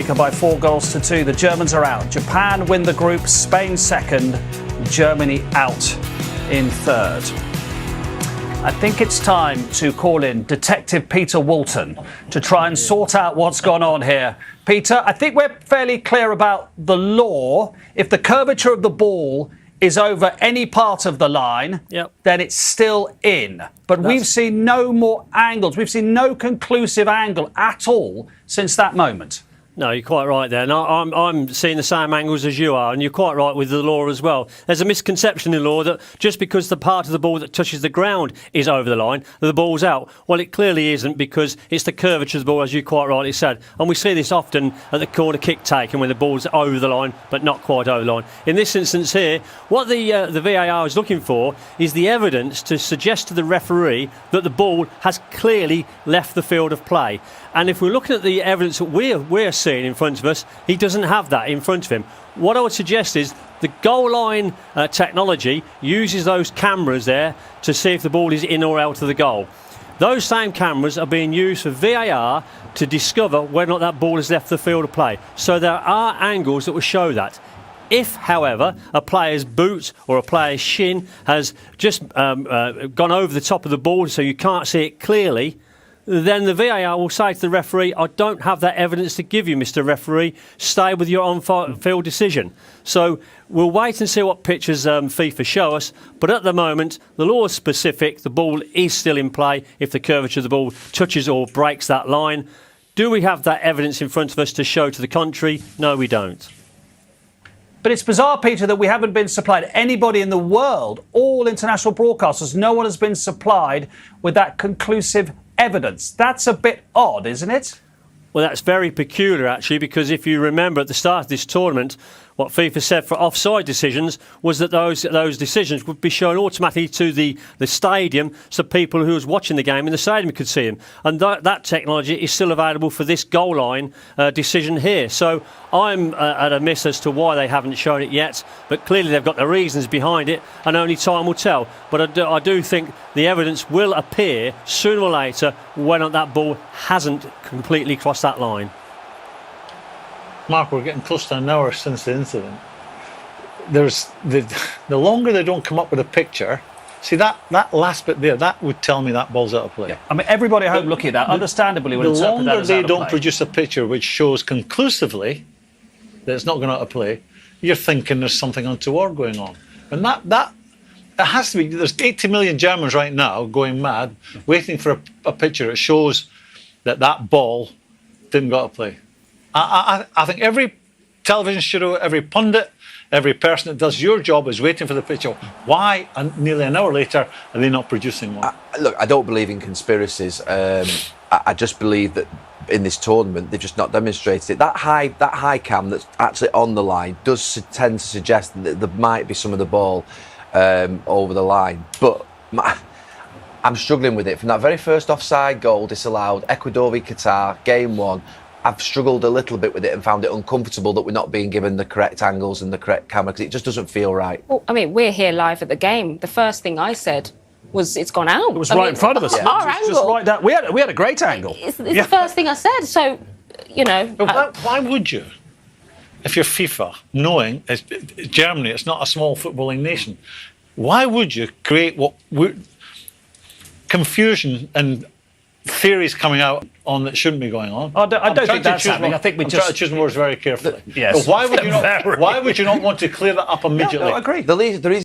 Africa by 4-2. The Germans are out. Japan win the group, Spain second, Germany out in third. I think it's time to call in Detective Peter Walton to try and sort out what's gone on here. Peter, I think we're fairly clear about the law. If the curvature of the ball is over any part of the line, then it's still in. But we've seen no more angles. We've seen no conclusive angle at all since that moment. No, you're quite right there. No, I'm seeing the same angles as you are, and you're quite right with the law as well. There's a misconception in law that just because the part of the ball that touches the ground is over the line, the ball's out. Well, it clearly isn't, because it's the curvature of the ball, as you quite rightly said. And we see this often at the corner kick taken when the ball's over the line, but not quite over the line. In this instance here, what the VAR is looking for is the evidence to suggest to the referee that the ball has clearly left the field of play. And if we're looking at the evidence that we're seeing in front of us, he doesn't have that in front of him. What I would suggest is the goal line technology uses those cameras there to see if the ball is in or out of the goal. Those same cameras are being used for VAR to discover whether or not that ball has left the field of play. So there are angles that will show that. If, however, a player's boot or a player's shin has just gone over the top of the ball so you can't see it clearly, then the VAR will say to the referee, I don't have that evidence to give you, Mr. Referee. Stay with your on-field decision. So we'll wait and see what pictures FIFA show us. But at the moment, the law is specific. The ball is still in play if the curvature of the ball touches or breaks that line. Do we have that evidence in front of us to show to the contrary? No, we don't. But it's bizarre, Peter, that we haven't been supplied, anybody in the world, all international broadcasters, no one has been supplied with that conclusive evidence. That's a bit odd, isn't it? Well, that's very peculiar, actually, because if you remember at the start of this tournament, what FIFA said for offside decisions was that those decisions would be shown automatically to the stadium, so people who was watching the game in the stadium could see them. And that technology is still available for this goal line decision here. So I'm at a miss as to why they haven't shown it yet, but clearly they've got the reasons behind it, and only time will tell. But I do think the evidence will appear sooner or later when that ball hasn't completely crossed that line. Mark, we're getting close to an hour since the incident. There's the longer they don't come up with a picture. See that last bit there, that would tell me that ball's out of play. Yeah. I mean, everybody at home looking at that, understandably, would interpret that as out of play. The longer they don't produce a picture which shows conclusively that it's not going out of play, you're thinking there's something untoward going on. And that it has to be. There's 80 million Germans right now going mad, waiting for a picture that shows that ball didn't go out of play. I think every television show, every pundit, every person that does your job is waiting for the picture. Why, nearly an hour later, are they not producing one? Look, I don't believe in conspiracies. I just believe that in this tournament they've just not demonstrated it. That high cam that's actually on the line does tend to suggest that there might be some of the ball over the line. But I'm struggling with it. From that very first offside goal disallowed, Ecuador v Qatar, game one, I've struggled a little bit with it and found it uncomfortable that we're not being given the correct angles and the correct camera, because it just doesn't feel right. Well, I mean, we're here live at the game. The first thing I said was it's gone out. It was right in front of us. Yeah. Our angle. Just right down. We had a great angle. It's the first thing I said. So, you know. But why would you? If you're FIFA, knowing Germany, it's not a small footballing nation, why would you create confusion and theories coming out on that shouldn't be going on? I don't think that's happening. I think we just try to choose words very carefully. Yes. But why would you not want to clear that up immediately? Yeah, no, I agree. The reason